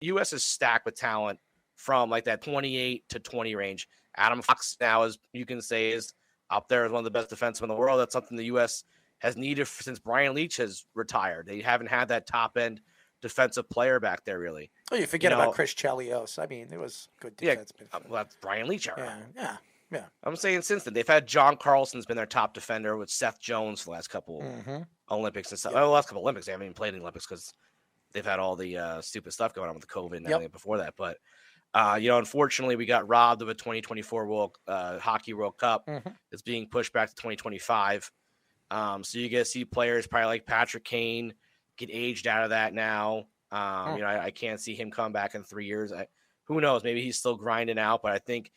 U.S. is stacked with talent from like that 28 to 20 range. Adam Fox now, as you can say, is up there as one of the best defensemen in the world. That's something the U.S. has needed since Brian Leetch has retired. They haven't had that top-end defensive player back there, really. Oh, you forget about Chris Chelios. I mean, it was good defenseman. Well, that's Brian Leetch era. Yeah. I'm saying since then. They've had John Carlson's been their top defender with Seth Jones the last couple Olympics and stuff. Well, the last couple Olympics. They haven't even played in the Olympics because they've had all the stupid stuff going on with the COVID and everything before that. But, unfortunately, we got robbed of a 2024 Hockey World Cup. It's being pushed back to 2025. So you get to see players probably like Patrick Kane get aged out of that now. I can't see him come back in 3 years. Who knows? Maybe he's still grinding out, but I think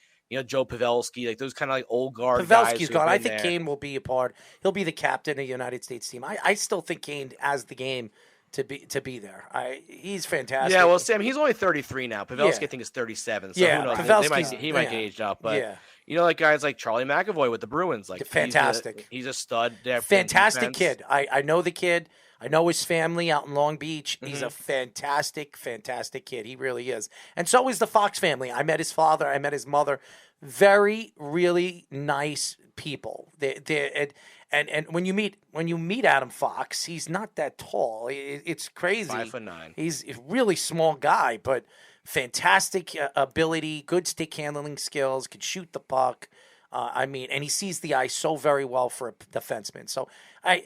Joe Pavelski, like those kind of like old guard guys. Pavelski's gone. I think Kane will be a part. He'll be the captain of the United States team. I still think Kane has the game to be there. He's fantastic. Yeah, well, Sam, he's only 33 now. Pavelski, I think, is 37. So who knows? He might get aged up, but. Like guys like Charlie McAvoy with the Bruins, like fantastic. He's a stud. Fantastic kid. I know the kid. I know his family out in Long Beach. He's a fantastic, fantastic kid. He really is. And so is the Fox family. I met his father. I met his mother. Very, really nice people. And when you meet Adam Fox, he's not that tall. It's crazy. 5'9". He's a really small guy, but fantastic ability, good stick handling skills, could shoot the puck. And he sees the ice so very well for a defenseman. So,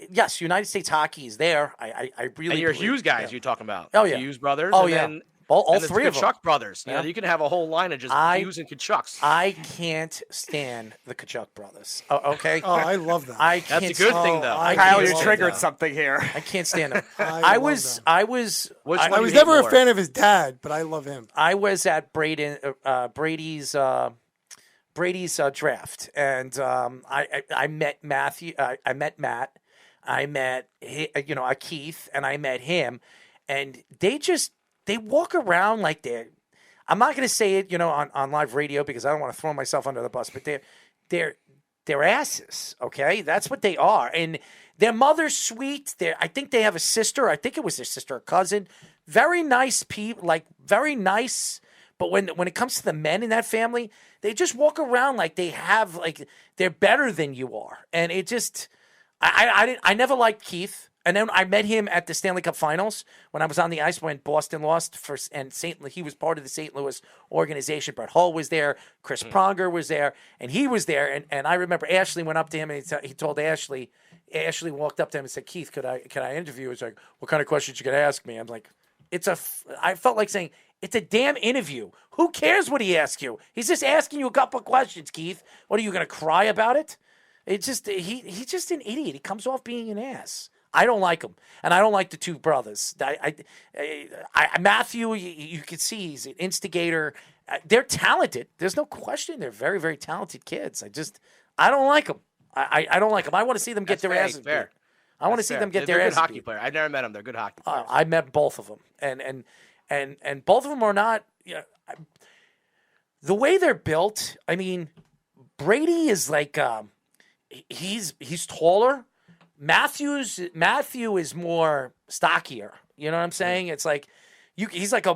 yes, United States hockey is there. I really. And your Hughes guys you're talking about. Oh, yeah. Hughes brothers. Oh, and yeah. Then, all and three of them. Kachuk brothers. You can have a whole line of just Hughes and Kachucks. I can't stand the Kachuk brothers. Oh, okay. Oh, I love them. That's a good thing, though. Kyle, you triggered something here. I can't stand them. I was never a fan of his dad, but I love him. I was at Brady's draft, and I met Matthew. I met Matt. I met Keith, and I met him, and they walk around like they're. I'm not going to say it, on live radio because I don't want to throw myself under the bus, but they're asses. Okay, that's what they are, and their mother's sweet. I think they have a sister. I think it was their sister or cousin. Very nice people, like very nice. But when it comes to the men in that family, they just walk around like they're better than you are, and it just. I never liked Keith. And then I met him at the Stanley Cup Finals when I was on the ice when Boston lost he was part of the St. Louis organization. Brett Hull was there, Chris Pronger was there, and he was there. And I remember Ashley went up to him and he told Ashley walked up to him and said, "Keith, could I interview?" He's like, "What kind of questions you gonna ask me?" I'm like, I felt like saying, it's a damn interview. Who cares what he asks you? He's just asking you a couple of questions, Keith. What are you gonna cry about it? It's just he's just an idiot. He comes off being an ass. I don't like him, and I don't like the two brothers. Matthew, you can see he's an instigator. They're talented. There's no question. They're very, very talented kids. I don't like them. I don't like them. I want to see them get their asses beat. I want to see them get their asses beat. They're good hockey players. I've never met them. They're good hockey players. I met both of them, and both of them are not. The way they're built. I mean, Brady is like he's taller. Matthew is more stockier. You know what I'm saying? It's like he's like a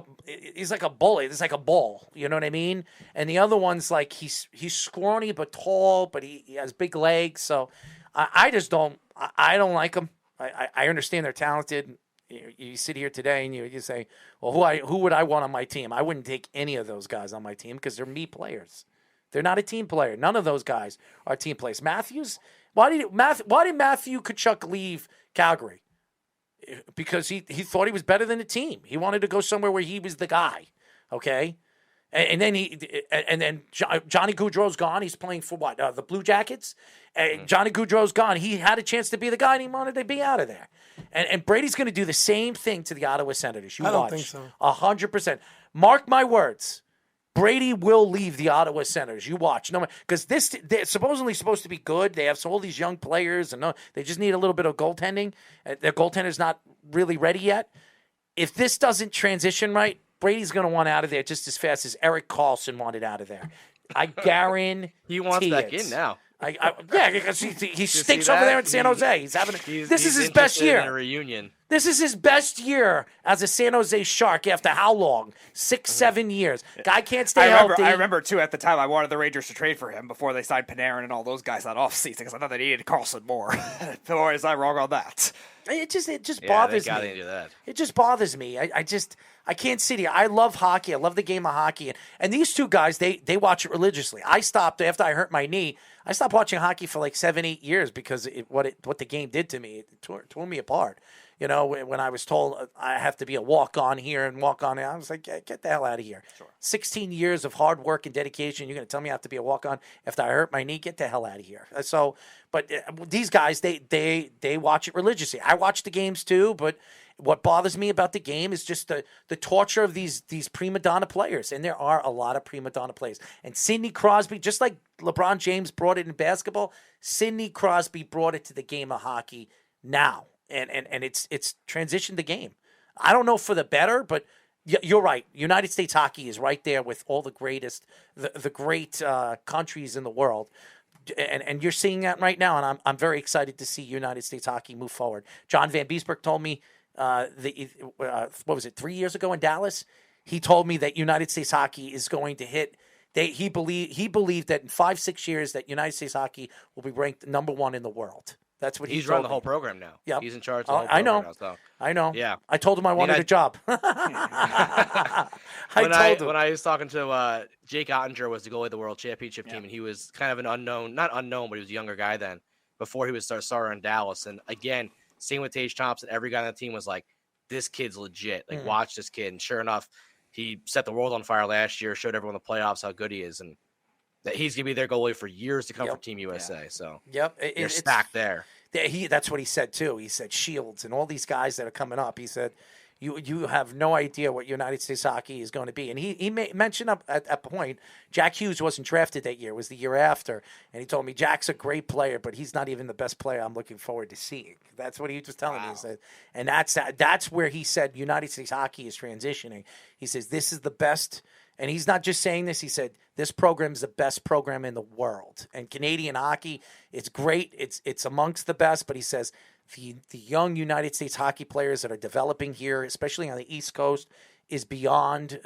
bully. It's like a bull. You know what I mean? And the other one's like he's scrawny but tall, but he has big legs. So I just don't like him. I understand they're talented. You sit here today and you say, well, who would I want on my team? I wouldn't take any of those guys on my team because they're me players. They're not a team player. None of those guys are team players. Matthews. Why did Matthew Tkachuk leave Calgary? Because he thought he was better than the team. He wanted to go somewhere where he was the guy. Okay, and then Johnny Gaudreau's gone. He's playing for what? The Blue Jackets. Johnny Gaudreau's gone. He had a chance to be the guy, and he wanted to be out of there. And Brady's going to do the same thing to the Ottawa Senators. I don't think so. 100%. Mark my words. Brady will leave the Ottawa Senators. You watch. No, because they're supposedly supposed to be good. They have all these young players, and they just need a little bit of goaltending. Their goaltender's not really ready yet. If this doesn't transition right, Brady's going to want out of there just as fast as Erik Karlsson wanted out of there. I guarantee he wants back in now. Yeah, because he stinks over there in San Jose. This is his best year. In a reunion. This is his best year as a San Jose Shark after how long? 6-7 years. Guy can't stay healthy. I remember, too, at the time I wanted the Rangers to trade for him before they signed Panarin and all those guys that offseason because I thought they needed Carlson more. Or is I wrong on that? It just bothers me. Do that. It just bothers me. I can't sit here. I love hockey. I love the game of hockey. And these two guys, they watch it religiously. I stopped after I hurt my knee. I stopped watching hockey for like 7-8 years because what the game did to me. It tore me apart. You know, when I was told I have to be a walk-on here and walk-on there, I was like, get the hell out of here. Sure. 16 years of hard work and dedication. You're going to tell me I have to be a walk-on after I hurt my knee? Get the hell out of here. So, but these guys, they watch it religiously. I watch the games too, but what bothers me about the game is just the torture of these prima donna players. And there are a lot of prima donna players. And Sidney Crosby, just like LeBron James brought it in basketball, Sidney Crosby brought it to the game of hockey now. And it's transitioned the game. I don't know for the better, but you're right. United States hockey is right there with all the greatest, the great countries in the world. And you're seeing that right now, and I'm very excited to see United States hockey move forward. John Van Biesbroek told me, what was it, 3 years ago in Dallas? He told me that United States hockey is going to hit. He believed that in 5-6 years that United States hockey will be ranked number 1 in the world. That's what he's running the whole program now. Yeah, he's in charge of the whole program now. So. I know. Yeah. I told him I wanted a job. When I was talking to Jake Ottinger was the goalie of the World Championship team, and he was kind of an unknown, not unknown, but he was a younger guy then before he was starter in Dallas. And again, same with Tage Thompson, every guy on the team was like, this kid's legit. Like, watch this kid. And sure enough, he set the world on fire last year, showed everyone in the playoffs how good he is, and that he's going to be their goalie for years to come for Team USA. Yeah. So they're stacked there. That's what he said, too. He said Shields and all these guys that are coming up. He said, you have no idea what United States hockey is going to be. And he mentioned at a point, Jack Hughes wasn't drafted that year. It was the year after. And he told me, Jack's a great player, but he's not even the best player I'm looking forward to seeing. That's what he was telling me. He said, and that's where he said United States hockey is transitioning. He says, this is the best. And he's not just saying this. He said, this program is the best program in the world. And Canadian hockey, it's great. It's amongst the best. But he says the young United States hockey players that are developing here, especially on the East Coast, is beyond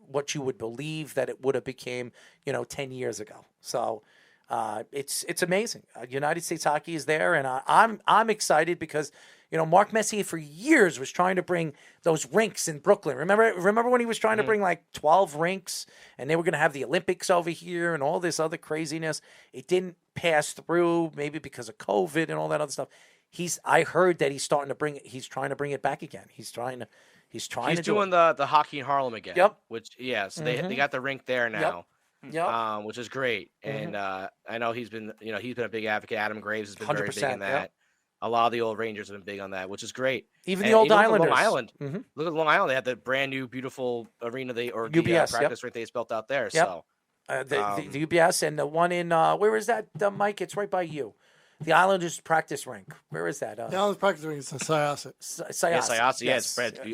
what you would believe that it would have became, 10 years ago. So it's amazing. United States hockey is there. And I'm excited because Mark Messier for years was trying to bring those rinks in Brooklyn. Remember when he was trying to bring like 12 rinks and they were going to have the Olympics over here and all this other craziness? It didn't pass through, maybe because of COVID and all that other stuff. I heard that he's trying to bring it back again. He's doing the hockey in Harlem again. Yep. So they got the rink there now. Yep. Which is great. And I know he's been a big advocate. Adam Graves has been very big in that. Yep. A lot of the old Rangers have been big on that, which is great. Even the old Islanders. Long Island. Mm-hmm. Look at Long Island. They had the brand new, beautiful arena UBS, practice rink they built out there. Yep. So the UBS and the one in where is that, Mike? It's right by you. The Islanders practice rink. Where is that? The Islanders practice rink is in Syosset. Syosset. Yeah,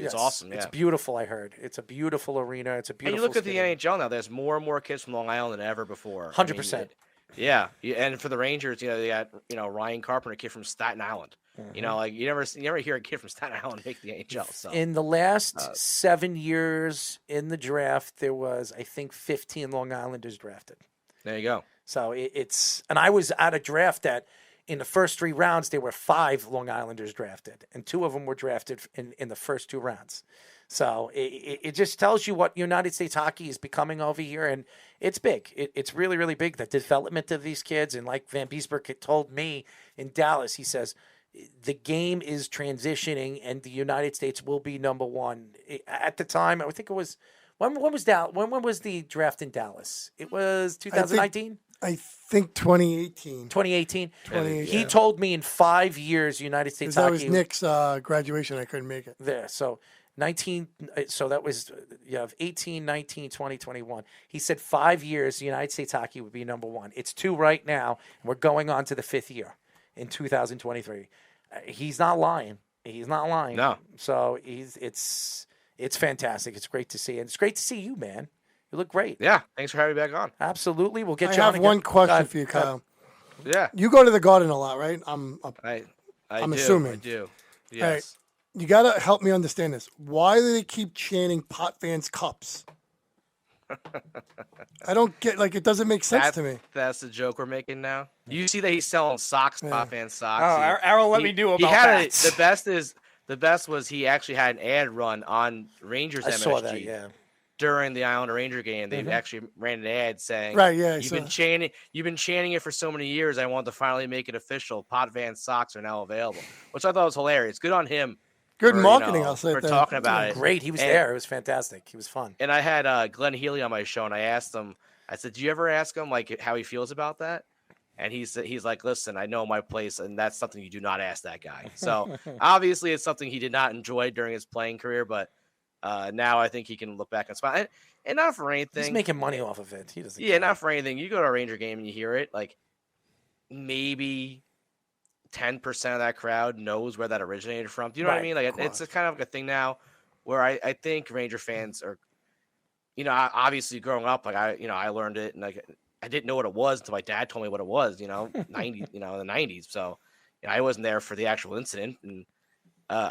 it's awesome. Yeah. It's beautiful, I heard. It's a beautiful arena. It's a beautiful. And you look at the NHL now, there's more and more kids from Long Island than ever before. 100%. Yeah. And for the Rangers, they got, Ryan Carpenter, a kid from Staten Island. Mm-hmm. You never hear a kid from Staten Island make the NHL. So. In the last 7 years in the draft, there was, I think, 15 Long Islanders drafted. There you go. So and I was at a draft that in the first 3 rounds, there were 5 Long Islanders drafted, and 2 of them were drafted in the first 2 rounds. So it just tells you what United States hockey is becoming over here, and it's big. It's really, really big, the development of these kids. And like Van Biesbroek had told me in Dallas, he says, the game is transitioning, and the United States will be number 1. At the time, I think it was when was the draft in Dallas? It was 2019. I think 2018. 2018. He yeah. told me in 5 years, United States hockey. That was Nick's graduation. I couldn't make it. There, so 19. So that was 18, 19, 20, 21. He said 5 years, the United States hockey would be number 1. It's 2 right now, and we're going on to the 5th year in 2023. He's not lying. No. So it's fantastic. It's great to see, and it's great to see you, man. You look great. Yeah. Thanks for having me back on. Absolutely. We'll get I you on have again. one question for you, Kyle. Yeah. You go to the Garden a lot, right? I'm I'm assuming. I do. Yes. All right. You got to help me understand this. Why do they keep chanting Pot Fans Cups? I don't get, it doesn't make sense to me. That's the joke we're making now. You see that he's selling socks, Pot Fan socks. Oh, Arrow let me do about that. The best was he actually had an ad run on Rangers MSG. Saw that, yeah. During the Islander Ranger game, they actually ran an ad saying, "Right, yeah, you've been chanting it for so many years. I want to finally make it official. Pot Van socks are now available," which I thought was hilarious. Good on him. Good marketing, I'll say for that. Talking about it. Great, he was there. It was fantastic. He was fun. And I had Glenn Healy on my show, and I asked him. I said, "Do you ever ask him how he feels about that?" And he's like, "Listen, I know my place, and that's something you do not ask that guy." So obviously, it's something he did not enjoy during his playing career, but now I think he can look back and smile. And not for anything. He's making money off of it. He doesn't. Yeah, not for anything. You go to a Ranger game and you hear it, maybe 10% of that crowd knows where that originated from. Do you know what I mean? It's kind of a thing now where I think Ranger fans are, obviously growing up, I learned it and I didn't know what it was until my dad told me what it was, 90, in the 90s. So I wasn't there for the actual incident. And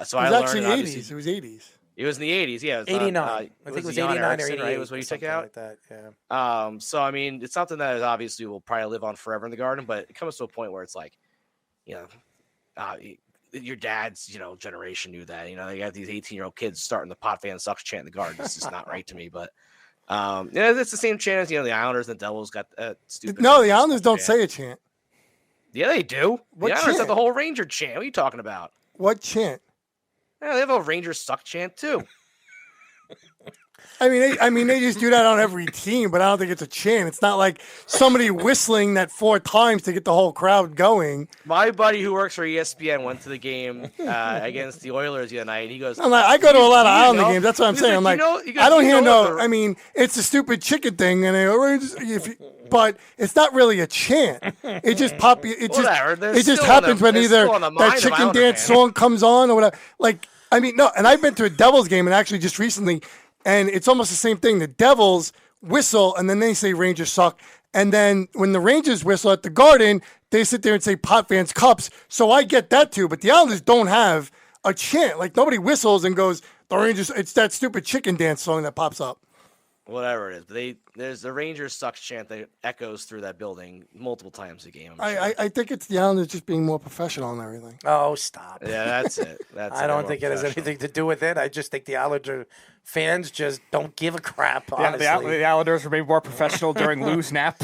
so I learned. It was actually 80s. It was 80s. It was in the 80s, yeah. It was 89. I think it was 89 or 88. Right? Was what you took out? Like that, yeah. So, I mean, it's something that obviously will probably live on forever in the Garden, but it comes to a point where it's your dad's, generation knew that. You got these 18-year-old kids starting the Pot Fan Sucks chant in the Garden. It's just not right to me, but it's the same chant as, the Islanders and the Devils got stupid. No, the Islanders don't say a chant. Yeah, they do. What the Islanders chant? have the whole Ranger chant. What are you talking about? What chant? Yeah, they have a Ranger Suck chant, too. I mean, they just do that on every team, but I don't think it's a chant. It's not like somebody whistling that 4 times to get the whole crowd going. My buddy who works for ESPN went to the game against the Oilers the other night, and he goes, I go to a lot of Islander games. That's what I'm saying. I don't hear no. I mean, it's a stupid chicken thing, and but it's not really a chant. It just it just happens when either that chicken dance song comes on or whatever. And I've been to a Devils game, and actually just recently. And it's almost the same thing. The Devils whistle, and then they say Rangers suck. And then when the Rangers whistle at the Garden, they sit there and say Pot Fans Cups. So I get that too. But the Islanders don't have a chant. Nobody whistles and goes, the Rangers, it's that stupid chicken dance song that pops up. Whatever it is. There's the Rangers sucks chant that echoes through that building multiple times a game. I think it's the Islanders just being more professional and everything. Oh, stop. Yeah, that's it. I don't think it has anything to do with it. I just think the Islander fans just don't give a crap, honestly. The Islanders were maybe more professional during Lou's nap.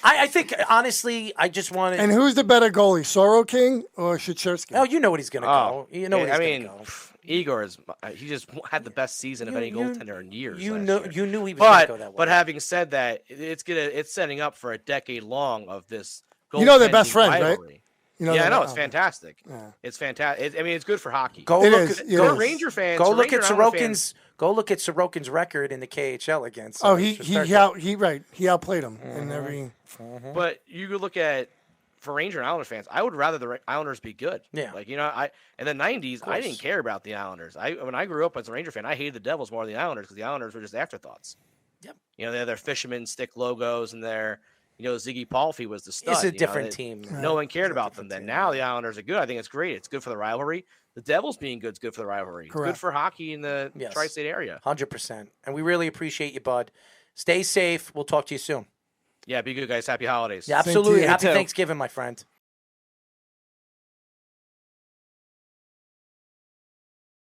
I think, honestly, I just wanted... And who's the better goalie, Sorokin or Shechersky? Oh, you know what he's going to go. You know what he's going to go. Igor he just had the best season of any goaltender in years. You knew he was going to go that way. But having said that, it's setting up for a decade long of this. They're best friends, rivalry. Right? I know it's fantastic. Yeah. It's fantastic. It's good for hockey. Go Ranger fans. Go look at Sorokin's record in the KHL against. He outplayed him in every. Mm-hmm. But you could look at. For Ranger and Islander fans, I would rather the Islanders be good. Yeah. In the 90s, I didn't care about the Islanders. When I grew up as a Ranger fan, I hated the Devils more than the Islanders because the Islanders were just afterthoughts. Yep. They had their fisherman stick logos and their, Ziggy Palffy was the stud. It's a different team. No one cared about them then. Now the Islanders are good. I think it's great. It's good for the rivalry. The Devils being good is good for the rivalry. Correct. Good for hockey in the tri-state area. 100%. And we really appreciate you, bud. Stay safe. We'll talk to you soon. Yeah, be good, guys. Happy holidays. Yeah, absolutely. Happy Thanksgiving, my friend.